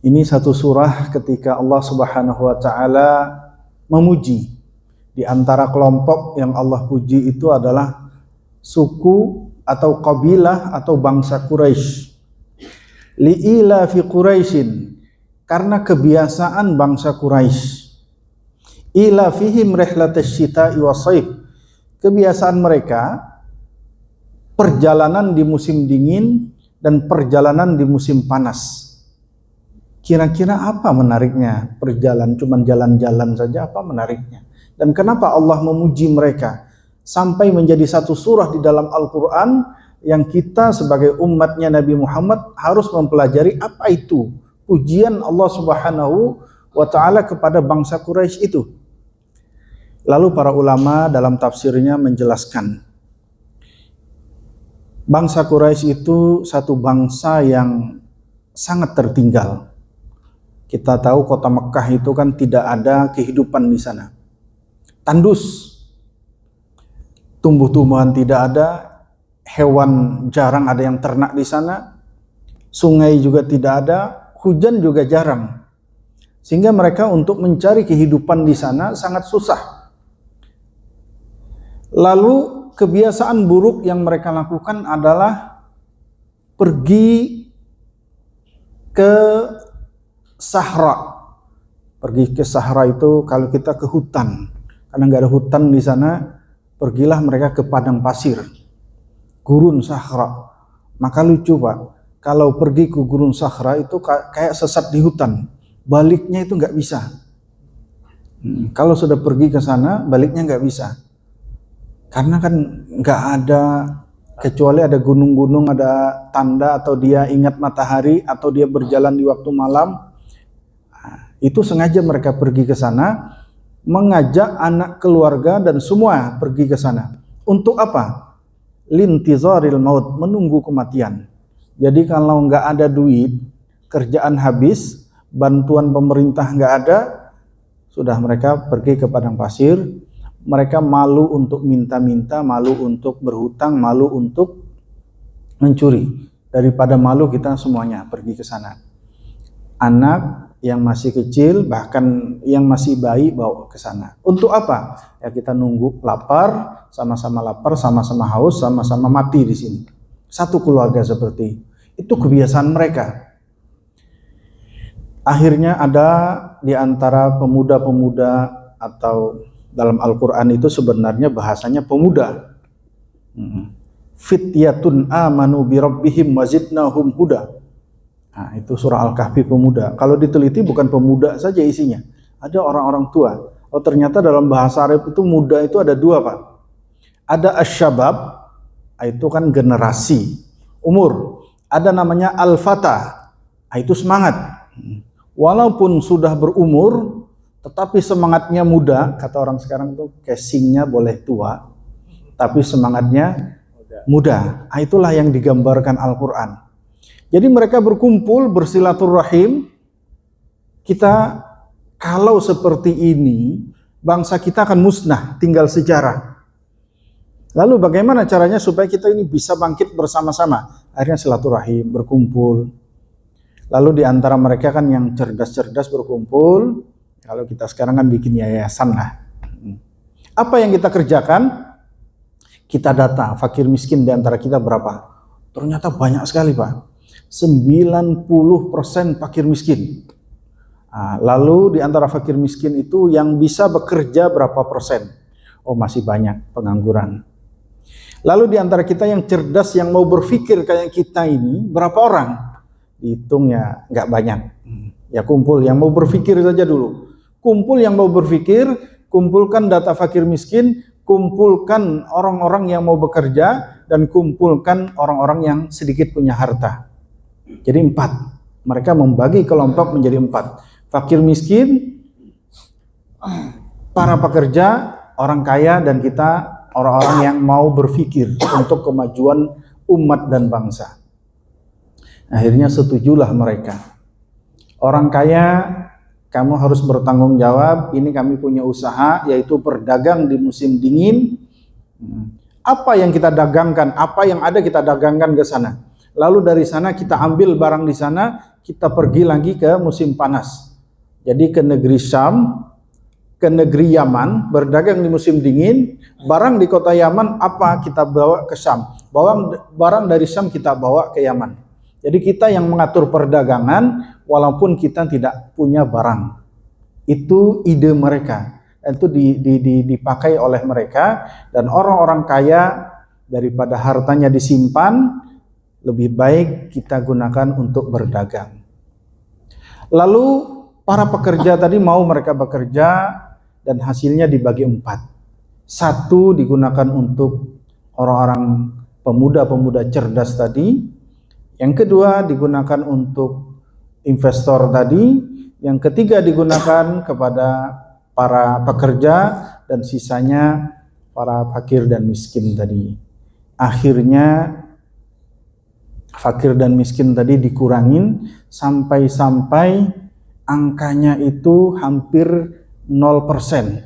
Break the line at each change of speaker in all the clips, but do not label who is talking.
Ini satu surah ketika Allah Subhanahu wa taala memuji. Di antara kelompok yang Allah puji itu adalah suku atau kabilah atau bangsa Quraisy. Li'ila fi Quraisyin, karena kebiasaan bangsa Quraisy. Ila fihim rihlatash syita'i was-shaif. Kebiasaan mereka perjalanan di musim dingin dan perjalanan di musim panas. Kira-kira apa menariknya perjalanan, cuman jalan-jalan saja, apa menariknya? Dan kenapa Allah memuji mereka sampai menjadi satu surah di dalam Al-Quran yang kita sebagai umatnya Nabi Muhammad harus mempelajari apa itu pujian Allah Subhanahu wa ta'ala kepada bangsa Quraisy itu. Lalu para ulama dalam tafsirnya menjelaskan, bangsa Quraisy itu satu bangsa yang sangat tertinggal. Kita tahu kota Mekah itu kan tidak ada kehidupan di sana. Tandus. Tumbuh-tumbuhan tidak ada, hewan jarang ada yang ternak di sana, sungai juga tidak ada, hujan juga jarang. Sehingga mereka untuk mencari kehidupan di sana sangat susah. Lalu kebiasaan buruk yang mereka lakukan adalah pergi ke Sahra. Pergi ke Sahra itu kalau kita ke hutan. Karena nggak ada hutan di sana, pergilah mereka ke padang pasir. Gurun Sahra. Maka lucu Pak, kalau pergi ke Gurun Sahra itu kayak sesat di hutan. Baliknya itu nggak bisa. Kalau sudah pergi ke sana, baliknya nggak bisa. Karena kan nggak ada, kecuali ada gunung-gunung, ada tanda atau dia ingat matahari atau dia berjalan di waktu malam. Itu sengaja mereka pergi ke sana, mengajak anak keluarga dan semua pergi ke sana. Untuk apa? Lintizaril maut, menunggu kematian. Jadi kalau nggak ada duit, kerjaan habis, bantuan pemerintah nggak ada, sudah mereka pergi ke padang pasir. Mereka malu untuk minta-minta, malu untuk berhutang, malu untuk mencuri. Daripada malu kita semuanya pergi ke sana. Anak yang masih kecil, bahkan yang masih bayi bawa ke sana. Untuk apa? Ya kita nunggu lapar, sama-sama haus, sama-sama mati di sini. Satu keluarga seperti itu kebiasaan mereka. Akhirnya ada di antara pemuda-pemuda atau dalam Al-Quran itu sebenarnya bahasanya pemuda. Fityatun amanu birabbihim wazidnahum huda. Nah, itu surah Al-Kahfi pemuda. Kalau diteliti bukan pemuda saja isinya. Ada orang-orang tua. Oh ternyata dalam bahasa Arab itu muda itu ada dua Pak. Ada asyabab, itu kan generasi, umur. Ada namanya al-fata, itu semangat. Walaupun sudah berumur, tetapi semangatnya muda. Kata orang sekarang tuh casingnya boleh tua, tapi semangatnya muda. Itulah yang digambarkan Al-Quran. Jadi mereka berkumpul, bersilaturahim. Kita kalau seperti ini, bangsa kita akan musnah, tinggal sejarah. Lalu bagaimana caranya supaya kita ini bisa bangkit bersama-sama? Akhirnya silaturahim, berkumpul. Lalu di antara mereka kan yang cerdas-cerdas berkumpul. Kalau kita sekarang kan bikin yayasan lah. Apa yang kita kerjakan? Kita data fakir miskin di antara kita berapa? Ternyata banyak sekali Pak. 90% fakir miskin. Lalu di antara fakir miskin itu yang bisa bekerja berapa persen? Oh masih banyak pengangguran. Lalu di antara kita yang cerdas yang mau berpikir kayak kita ini berapa orang? Dihitung ya nggak banyak. Ya kumpul yang mau berpikir saja dulu. Kumpul yang mau berpikir, kumpulkan data fakir miskin, kumpulkan orang-orang yang mau bekerja, dan kumpulkan orang-orang yang sedikit punya harta. Jadi 4. Mereka membagi kelompok menjadi 4. Fakir miskin, para pekerja, orang kaya, dan kita orang-orang yang mau berpikir untuk kemajuan umat dan bangsa. Akhirnya setujulah mereka. Orang kaya, kamu harus bertanggung jawab, ini kami punya usaha, yaitu berdagang di musim dingin. Apa yang kita dagangkan, apa yang ada kita dagangkan ke sana. lalu dari sana kita ambil barang di sana, kita pergi lagi ke musim panas. Jadi ke negeri Syam, ke negeri Yaman, berdagang di musim dingin, barang di kota Yaman apa kita bawa ke Syam, barang dari Syam kita bawa ke Yaman. Jadi kita yang mengatur perdagangan walaupun kita tidak punya barang. Itu ide mereka. Itu dipakai oleh mereka, dan orang-orang kaya daripada hartanya disimpan, lebih baik kita gunakan untuk berdagang. Lalu para pekerja tadi mau mereka bekerja dan hasilnya dibagi 4. 1 digunakan untuk orang-orang pemuda-pemuda cerdas tadi. Yang kedua digunakan untuk investor tadi. Yang ketiga digunakan kepada para pekerja, dan sisanya para fakir dan miskin tadi. Akhirnya fakir dan miskin tadi dikurangin sampai angkanya itu hampir 0%.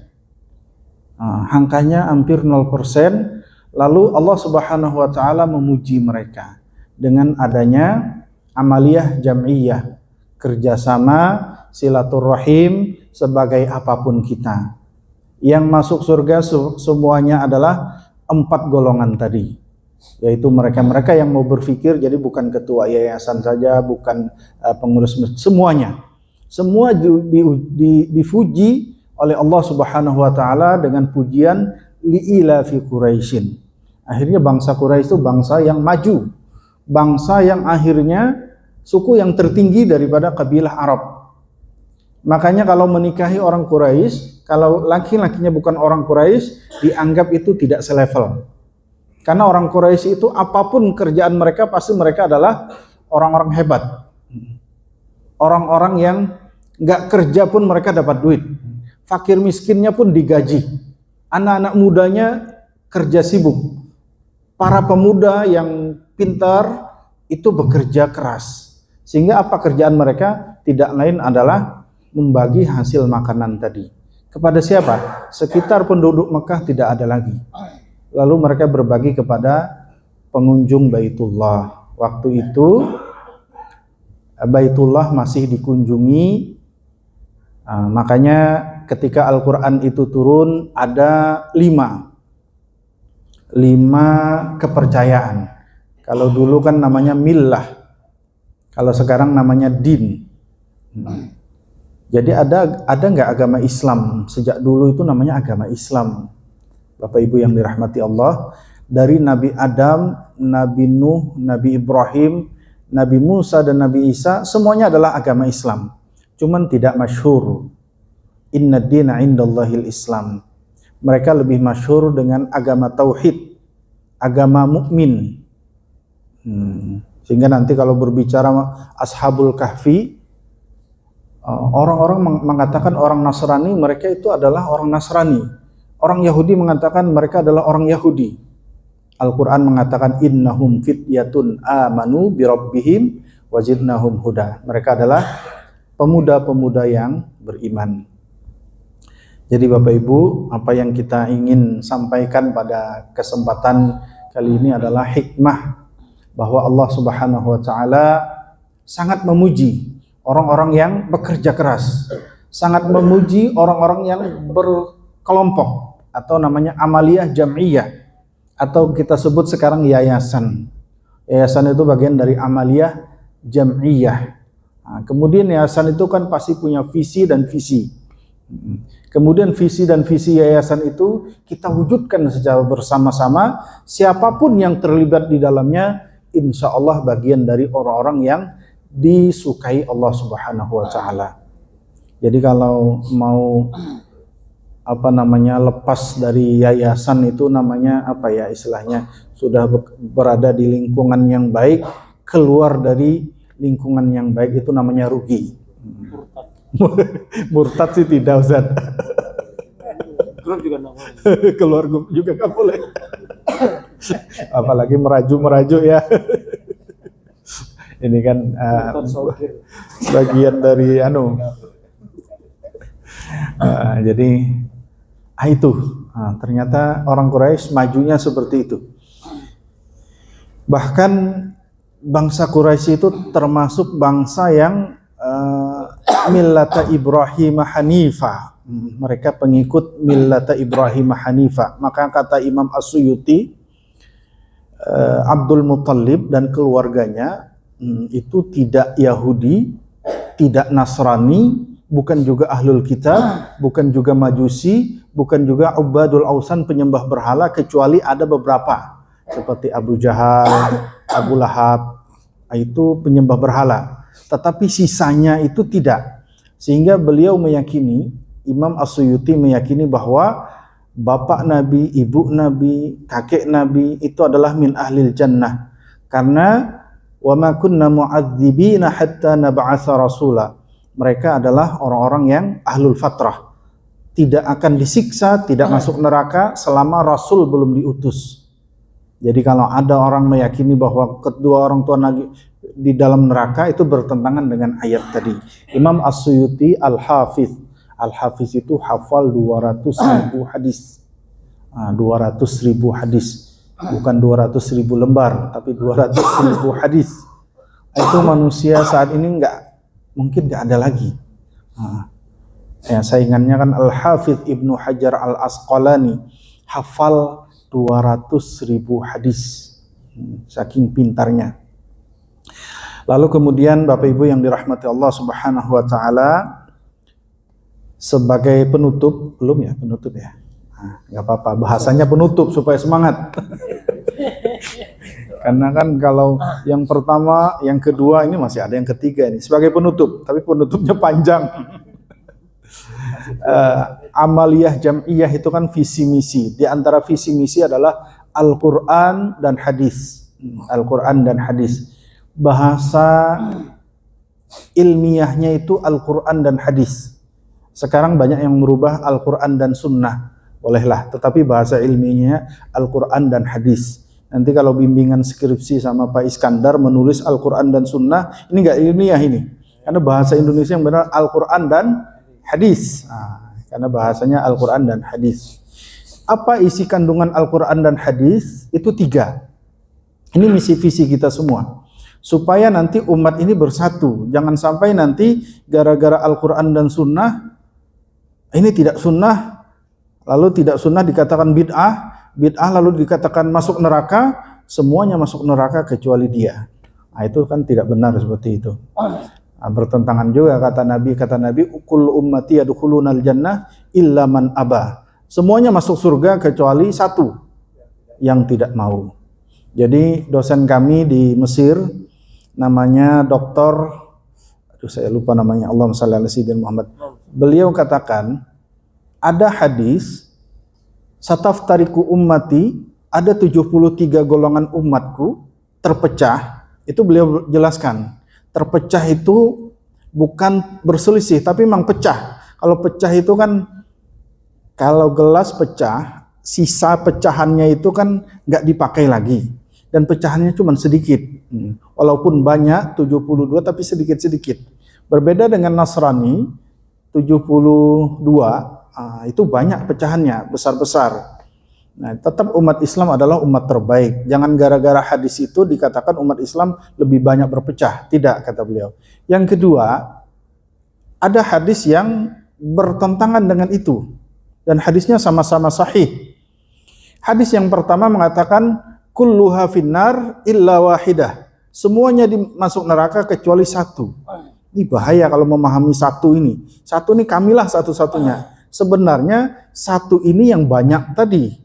Angkanya hampir 0%. Lalu Allah Subhanahu wa taala memuji mereka dengan adanya amaliyah jam'iyah, kerjasama silaturahim sebagai apapun kita. Yang masuk surga semuanya adalah 4 golongan tadi, yaitu mereka-mereka yang mau berpikir, jadi bukan ketua yayasan saja, bukan pengurus, semuanya. Semua dipuji oleh Allah Subhanahu wa taala dengan pujian li'ila fi Quraisyin. Akhirnya bangsa Quraisy itu bangsa yang maju, bangsa yang akhirnya suku yang tertinggi daripada kabilah Arab. Makanya kalau menikahi orang Quraisy, kalau laki-lakinya bukan orang Quraisy, dianggap itu tidak selevel. Karena orang Quraisy itu apapun kerjaan mereka, pasti mereka adalah orang-orang hebat. Orang-orang yang nggak kerja pun mereka dapat duit. Fakir miskinnya pun digaji. Anak-anak mudanya kerja sibuk. Para pemuda yang pintar itu bekerja keras. Sehingga apa kerjaan mereka? Tidak lain adalah membagi hasil makanan tadi. Kepada siapa? Sekitar penduduk Mekah tidak ada lagi. Lalu mereka berbagi kepada pengunjung Baitullah. Waktu itu Baitullah masih dikunjungi. Makanya ketika Al-Quran itu turun ada 5 kepercayaan. Kalau dulu kan namanya millah, kalau sekarang namanya din. Jadi ada nggak agama Islam? Sejak dulu itu namanya agama Islam. Bapak Ibu yang dirahmati Allah, dari Nabi Adam, Nabi Nuh, Nabi Ibrahim, Nabi Musa dan Nabi Isa, semuanya adalah agama Islam. Cuman tidak masyhur. Inna dina indallahil Islam. Mereka lebih masyhur dengan agama tauhid, agama mukmin. Sehingga nanti kalau berbicara Ashabul Kahfi, orang-orang mengatakan orang Nasrani, mereka itu adalah orang Nasrani. Orang Yahudi mengatakan mereka adalah orang Yahudi. Al-Quran mengatakan innahum fityatun amanu birabbihim wazidnahum huda. Mereka adalah pemuda-pemuda yang beriman. Jadi Bapak Ibu, apa yang kita ingin sampaikan pada kesempatan kali ini adalah hikmah bahwa Allah Subhanahu wa taala sangat memuji orang-orang yang bekerja keras, sangat memuji orang-orang yang berkelompok atau namanya amaliyah jam'iyah, atau kita sebut sekarang yayasan. Yayasan itu bagian dari amaliyah jam'iyah. Kemudian yayasan itu kan pasti punya visi dan visi. Kemudian visi dan visi yayasan itu kita wujudkan secara bersama-sama. Siapapun yang terlibat di dalamnya, insya Allah bagian dari orang-orang yang disukai Allah Subhanahu wa taala. Jadi kalau mau lepas dari yayasan itu namanya apa ya istilahnya, sudah berada di lingkungan yang baik, keluar dari lingkungan yang baik itu namanya rugi. Murtad sih tidak, Ustaz.
Grup juga nggak boleh.
Keluar grup juga nggak boleh. Apalagi merajuk ya. Ini kan bagian dari jadi itu. Ternyata orang Quraisy majunya seperti itu. Bahkan bangsa Quraisy itu termasuk bangsa yang millata Ibrahim Hanifa. Mereka pengikut millata Ibrahim Hanifa. Maka kata Imam As-Suyuti, Abdul Muttalib dan keluarganya itu tidak Yahudi, tidak Nasrani, bukan juga Ahlul Kitab, bukan juga Majusi, bukan juga Ubadul Ausan, penyembah berhala, kecuali ada beberapa seperti Abu Jahal, Abu Lahab, itu penyembah berhala. Tetapi sisanya itu tidak. Sehingga beliau meyakini, Imam As-Suyuti meyakini bahwa bapak Nabi, ibu Nabi, kakek Nabi itu adalah min ahlil jannah. Karena wa ma kunna mu'adzibina hatta nab'atsa rasula. Mereka adalah orang-orang yang ahlul fatrah. Tidak akan disiksa, tidak masuk neraka selama Rasul belum diutus. Jadi kalau ada orang meyakini bahwa kedua orang tua Nabi di dalam neraka, itu bertentangan dengan ayat tadi. Imam As-Suyuti Al-Hafiz. Al-Hafiz itu hafal 200.000 hadis. 200.000 hadis. Bukan 200.000 lembar, tapi 200.000 hadis. Itu manusia saat ini mungkin nggak ada lagi. Saingannya kan Al-Hafidh Ibnu Hajar Al-Asqalani, hafal 200.000 hadis, saking pintarnya. Lalu kemudian Bapak Ibu yang dirahmati Allah Subhanahu wa taala, sebagai penutup, belum ya penutup ya? Nggak apa-apa, bahasanya penutup supaya semangat. Karena kan kalau yang pertama, yang kedua, ini masih ada yang ketiga ini sebagai penutup, tapi penutupnya panjang. Amaliyah jam'iyah itu kan visi misi. Di antara visi misi adalah Al-Qur'an dan hadis. Al-Qur'an dan hadis. Bahasa ilmiahnya itu Al-Qur'an dan hadis. Sekarang banyak yang merubah Al-Qur'an dan sunnah. Bolehlah, tetapi bahasa ilmiahnya Al-Qur'an dan hadis. Nanti kalau bimbingan skripsi sama Pak Iskandar menulis Al-Quran dan Sunnah, ini nggak ilmiah ini. Karena bahasa Indonesia yang benar Al-Quran dan hadis. Karena bahasanya Al-Quran dan hadis. Apa isi kandungan Al-Quran dan hadis? Itu 3. Ini misi visi kita semua. Supaya nanti umat ini bersatu. Jangan sampai nanti gara-gara Al-Quran dan Sunnah, ini tidak sunnah, lalu tidak sunnah dikatakan bid'ah, bid'ah lalu dikatakan masuk neraka, semuanya masuk neraka kecuali dia. Itu kan tidak benar seperti itu. Bertentangan juga kata Nabi, kullu ummati yadkhulunal jannah illa man aba. Semuanya masuk surga kecuali satu yang tidak mau. Jadi dosen kami di Mesir namanya Dr. saya lupa namanya, Allahumma shalli ala sayyidina Muhammad. Beliau katakan ada hadis, sataftariku ummati, ada 73 golongan umatku terpecah. Itu beliau jelaskan. Terpecah itu bukan berselisih, tapi memang pecah. Kalau pecah itu kan, kalau gelas pecah, sisa pecahannya itu kan nggak dipakai lagi. Dan pecahannya cuma sedikit. Walaupun banyak, 72, tapi sedikit-sedikit. Berbeda dengan Nasrani, 72, itu banyak pecahannya, besar-besar. Nah, tetap umat Islam adalah umat terbaik. Jangan gara-gara hadis itu dikatakan umat Islam lebih banyak berpecah. Tidak, kata beliau. Yang kedua, ada hadis yang bertentangan dengan itu. Dan hadisnya sama-sama sahih. Hadis yang pertama mengatakan, kulluha finnar illa wahidah. Semuanya masuk neraka kecuali satu. Ini bahaya kalau memahami satu ini. Satu ini kamilah satu-satunya. Sebenarnya satu ini yang banyak tadi.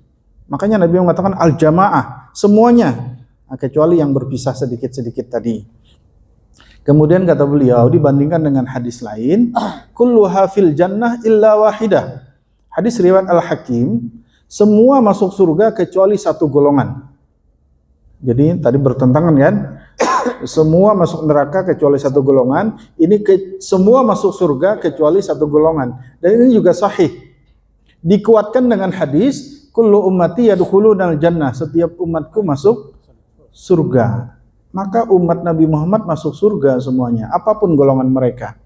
Makanya Nabi mengatakan al-jamaah, semuanya. Kecuali yang berpisah sedikit-sedikit tadi. Kemudian kata beliau, dibandingkan dengan hadis lain, kulluha fil jannah illa wahidah. Hadis riwayat Al-Hakim, semua masuk surga kecuali satu golongan. Jadi tadi bertentangan kan? Semua masuk neraka kecuali satu golongan. Ini semua masuk surga kecuali satu golongan. Dan ini juga sahih. Dikuatkan dengan hadis, kullu ummati yadkhulunal jannah. Setiap umatku masuk surga. Maka umat Nabi Muhammad masuk surga semuanya, apapun golongan mereka.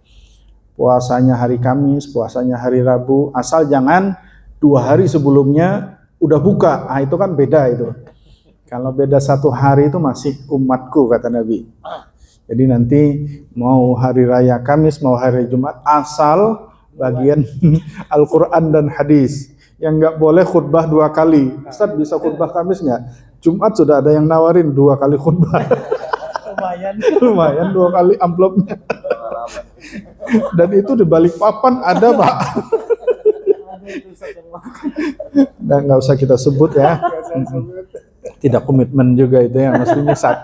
Puasanya hari Kamis, puasanya hari Rabu, asal jangan 2 hari sebelumnya udah buka. Itu kan beda itu. Kalau beda 1 hari itu masih umatku, kata Nabi. Jadi nanti mau hari raya Kamis, mau hari Jumat, asal bagian Al-Quran dan hadis. Yang nggak boleh khutbah 2 kali. Ustaz bisa khutbah Kamis nggak? Jumat sudah ada yang nawarin 2 kali khutbah. Lumayan 2 kali amplopnya. Dan itu di balik papan ada, Pak. Dan nggak usah kita sebut ya. Tidak komitmen juga itu ya, mestinya 1.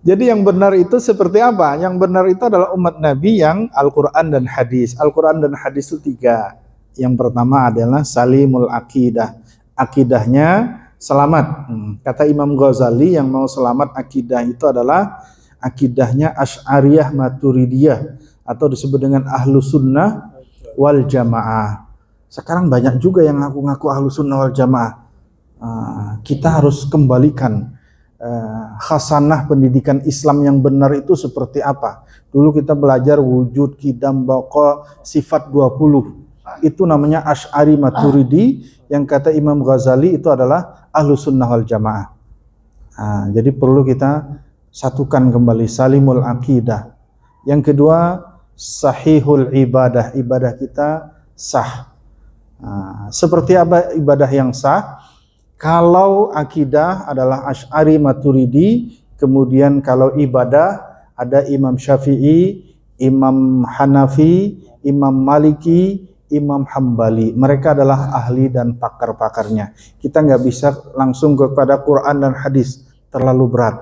Jadi yang benar itu seperti apa? Yang benar itu adalah umat Nabi yang Al-Quran dan hadis. Al-Quran dan hadis itu 3. Yang pertama adalah salimul akidah. Akidahnya selamat. Kata Imam Ghazali, yang mau selamat akidah itu adalah akidahnya Asy'ariyah Maturidiyah, atau disebut dengan Ahlu Sunnah wal Jamaah. Sekarang banyak juga yang ngaku-ngaku Ahlu Sunnah wal Jamaah. Kita harus kembalikan khasanah pendidikan Islam yang benar itu seperti apa. Dulu kita belajar wujud, qidam, baqa, sifat 20. Itu namanya Asy'ari Maturidi, yang kata Imam Ghazali itu adalah Ahlu Sunnah wal Jamaah. Jadi perlu kita satukan kembali salimul aqidah. Yang kedua, sahihul ibadah. Ibadah kita sah. Seperti apa ibadah yang sah? Kalau akidah adalah Asy'ari Maturidi, kemudian kalau ibadah ada Imam Syafi'i, Imam Hanafi, Imam Maliki, Imam Hambali. Mereka adalah ahli dan pakar-pakarnya. Kita nggak bisa langsung kepada Quran dan hadis, terlalu berat.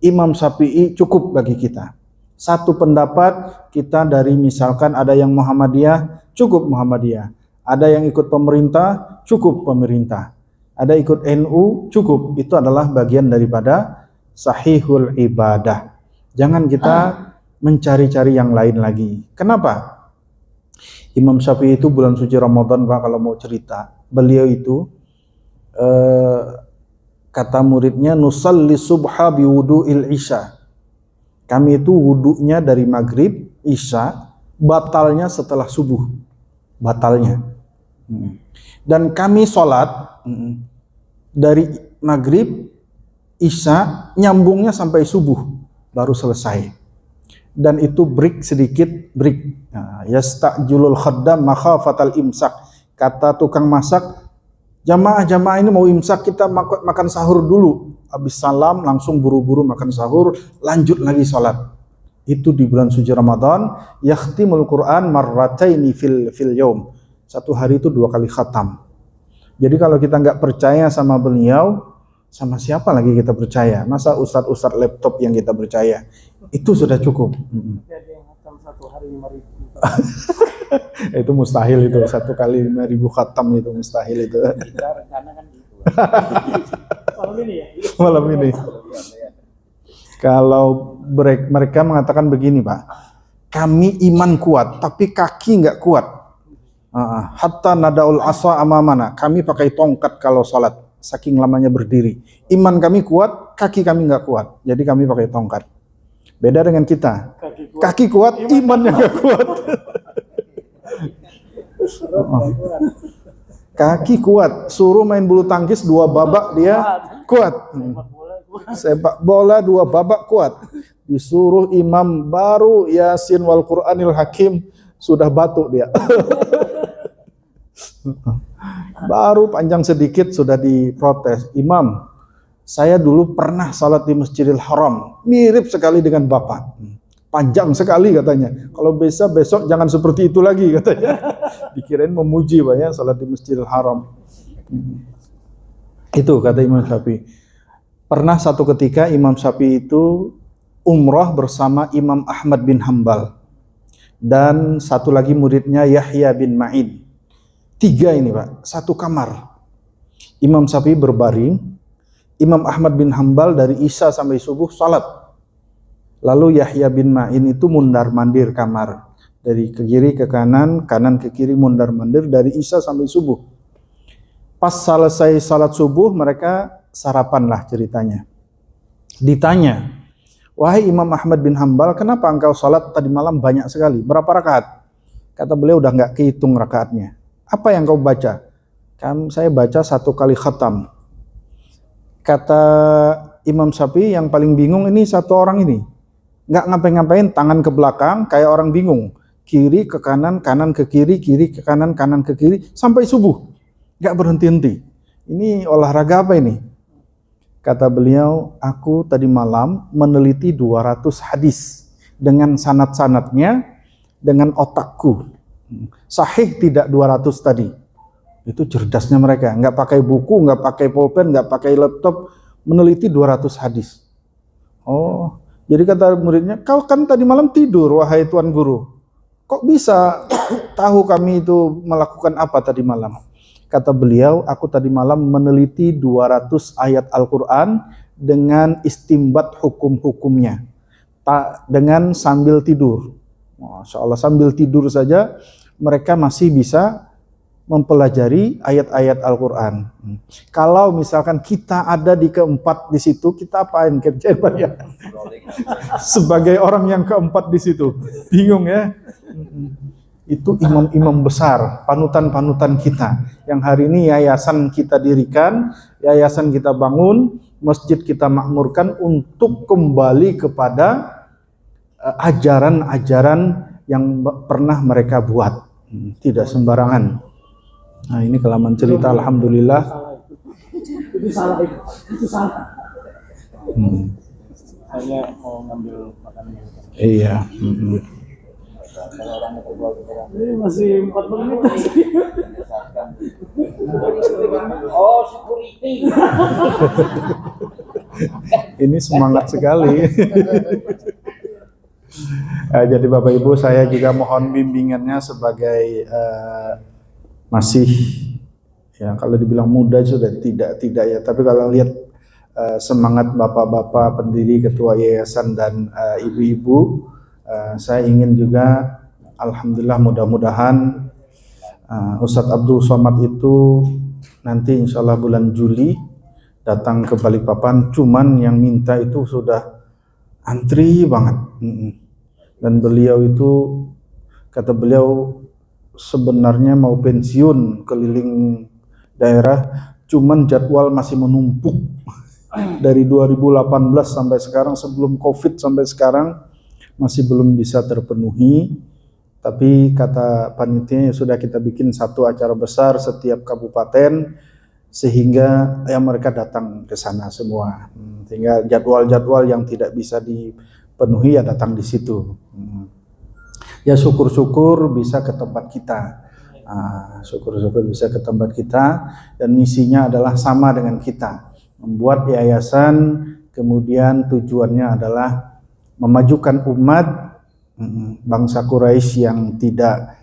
Imam Syafi'i cukup bagi kita. Satu pendapat kita dari, misalkan ada yang Muhammadiyah, cukup Muhammadiyah. Ada yang ikut pemerintah, cukup pemerintah. Ada ikut NU, cukup. Itu adalah bagian daripada sahihul ibadah. Jangan kita mencari-cari yang lain lagi. Kenapa? Imam Syafi'i itu bulan suci Ramadan, Pak, kalau mau cerita. Beliau itu kata muridnya, nusalli subha biwudu'il isya. Kami itu wudunya dari maghrib, isya, batalnya setelah subuh. Batalnya. Dan kami sholat dari maghrib, isya, nyambungnya sampai subuh, baru selesai. Dan itu break sedikit, break. Yasta'julul khaddam makhafatal imsak. Kata tukang masak, jamaah ini mau imsak, kita makan sahur dulu. Habis salam langsung buru-buru makan sahur, lanjut lagi sholat. Itu di bulan suci Ramadan. Yakhtimul Quran marrataini fil yaum. 1 hari itu 2 kali khatam. Jadi kalau kita nggak percaya sama beliau, sama siapa lagi kita percaya? Masa ustadz laptop yang kita percaya? Itu sudah cukup.
Jadi yang khatam 1 hari 5.000.
Itu mustahil itu, 1 kali 5.000 khatam itu mustahil itu.
Kita rencana kan gitu. Malam ini ya?
Malam ini. Kalau mereka mengatakan begini, Pak. Kami iman kuat, tapi kaki nggak kuat. Hatta nadaul asa amamana. Kami pakai tongkat kalau sholat, saking lamanya berdiri. Iman kami kuat, kaki kami nggak kuat. Jadi kami pakai tongkat. Beda dengan kita. Kaki kuat, imannya nggak kuat. Kaki kuat, suruh main bulu tangkis 2 babak dia kuat. Sepak bola 2 babak kuat. Disuruh imam baru Yasin wal Qur'anil Hakim, sudah batuk dia. Baru panjang sedikit sudah diprotes. Imam, saya dulu pernah salat di Masjidil Haram, mirip sekali dengan Bapak. Panjang sekali katanya. Kalau besok jangan seperti itu lagi katanya. Dikirain memuji, Pak, ya, salat di Masjidil Haram. Itu kata Imam Syafi'i. Pernah satu ketika Imam Syafi'i itu umrah bersama Imam Ahmad bin Hambal. Dan satu lagi muridnya Yahya bin Ma'in. 3 ini, Pak, 1 kamar. Imam Syafi'i berbaring, Imam Ahmad bin Hambal dari Isya sampai subuh salat. Lalu Yahya bin Ma'in itu mundar-mandir kamar. Dari ke kiri ke kanan, kanan ke kiri, mundar-mandir dari Isya sampai subuh. Pas selesai salat subuh, mereka sarapan lah ceritanya. Ditanya, wahai Imam Ahmad bin Hambal, kenapa engkau salat tadi malam banyak sekali? Berapa rakaat? Kata beliau, udah nggak kehitung rakaatnya. Apa yang kau baca? Saya baca 1 kali khatam. Kata Imam Syafi'i yang paling bingung ini satu orang ini. Nggak ngapain-ngapain, tangan ke belakang kayak orang bingung. Kiri ke kanan, kanan ke kiri ke kanan ke kiri sampai subuh. Nggak berhenti-henti. Ini olahraga apa ini? Kata beliau, aku tadi malam meneliti 200 hadis dengan sanad-sanadnya, dengan otakku. Sahih tidak 200 tadi. Itu cerdasnya mereka. Nggak pakai buku, nggak pakai pulpen, nggak pakai laptop, meneliti 200 hadis. Oh, jadi kata muridnya, kau kan tadi malam tidur, wahai Tuan Guru. Kok bisa tahu kami itu melakukan apa tadi malam? Kata beliau, aku tadi malam meneliti 200 ayat Al-Quran dengan istimbat hukum-hukumnya. Dengan sambil tidur. Masya Allah, sambil tidur saja mereka masih bisa mempelajari ayat-ayat Al-Quran. Kalau misalkan kita ada di keempat di situ, kita apain kerjain Pak ya? Sebagai orang yang keempat di situ, bingung ya? Itu imam-imam besar, panutan-panutan kita, yang hari ini yayasan kita dirikan, yayasan kita bangun, masjid kita makmurkan untuk kembali kepada ajaran-ajaran yang pernah mereka buat, tidak sembarangan. Nah ini kelaman cerita, alhamdulillah.
Itu salah. Saya mau ngambil makanan.
Iya.
Ini masih 4 menit. Oh, security.
Ini semangat sekali. Jadi Bapak Ibu, saya juga mohon bimbingannya sebagai masih ya kalau dibilang muda sudah tidak ya, tapi kalau lihat semangat bapak-bapak pendiri, ketua yayasan dan ibu-ibu, saya ingin juga alhamdulillah mudah-mudahan Ustadz Abdul Somad itu nanti insya Allah bulan Juli datang ke Balikpapan, cuman yang minta itu sudah antri banget. Dan beliau itu, kata beliau, sebenarnya mau pensiun keliling daerah, cuman jadwal masih menumpuk dari 2018 sampai sekarang, sebelum COVID sampai sekarang masih belum bisa terpenuhi. Tapi kata panitia, sudah kita bikin satu acara besar setiap kabupaten sehingga ya mereka datang ke sana semua, sehingga jadwal-jadwal yang tidak bisa dipenuhi ya datang di situ. Ya syukur-syukur bisa ke tempat kita, syukur-syukur bisa ke tempat kita, dan misinya adalah sama dengan kita, membuat yayasan, kemudian tujuannya adalah memajukan umat bangsa Quraisy yang tidak,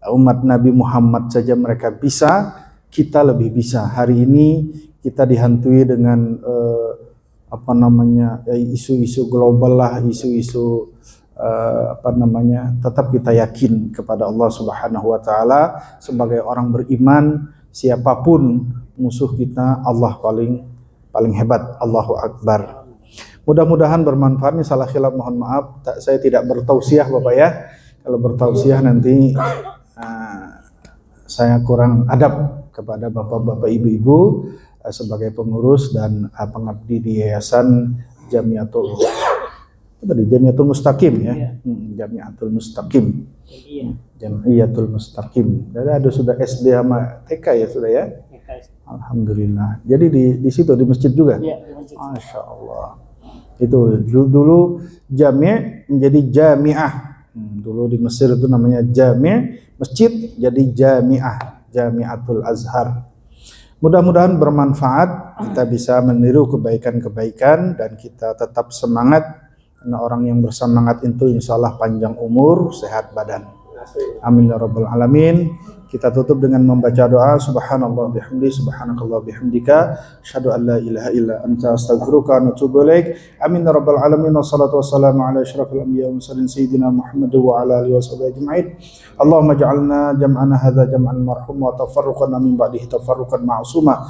umat Nabi Muhammad saja mereka bisa, kita lebih bisa. Hari ini kita dihantui dengan isu-isu global lah, isu-isu tetap kita yakin kepada Allah Subhanahu wa taala. Sebagai orang beriman, siapapun musuh kita, Allah paling hebat, Allahu Akbar. Mudah-mudahan bermanfaat. Ini salah khilaf, mohon maaf. Saya tidak bertausiah Bapak ya. Kalau bertausiah nanti saya kurang adab kepada bapak-bapak, ibu-ibu sebagai pengurus dan pengabdi di Yayasan Jamiatul Mustaqim ya. Jamiatul Mustaqim. Jamiatul Mustaqim. Jadi ada sudah SD sama TK ya sudah ya. Alhamdulillah. Jadi di situ di masjid juga.
Iya, di masjid.
Masya Allah. Itu dulu jami' menjadi jami'ah. Dulu di Mesir itu namanya jami', masjid jadi jami'ah, Jamiatul Azhar. Mudah-mudahan bermanfaat, kita bisa meniru kebaikan-kebaikan dan kita tetap semangat, karena orang yang bersemangat itu insya Allah panjang umur, sehat badan. Amin ya rabbal alamin. Kita tutup dengan membaca doa. Subhanallah bihamdi, subhanakallah bihamdika, asyhadu an la ilaha illa anta, astaghfiruka wa atubu ilaik. Amin ya rabbal alamin. Wassalatu wassalamu ala asyrafil anbiya wal mursalin sayyidina Muhammad wa ala alihi washabihi ajma'in. Allahumma ja'alna jam'ana hadza jam'an marhum wa tafarruqana min ba'dihi tafarruqan ma'suma.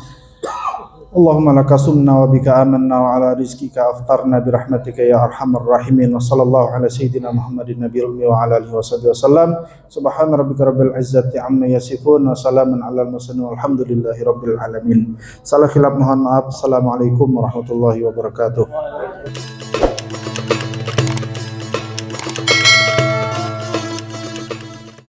Allahumma laka sumna wa bika amanna wa ala rizkika aftarna birahmatika ya arhamar rahimin. Wa sallallahu ala sayyidina Muhammadin nabiyil ummi wa ala alihi wasallam. Subhana rabbika rabbil izzati amma yasifun wa salamun alal mursalin walhamdulillahi rabbil alamin. Salah khilaf mohon maaf. Assalamualaikum warahmatullahi wabarakatuh.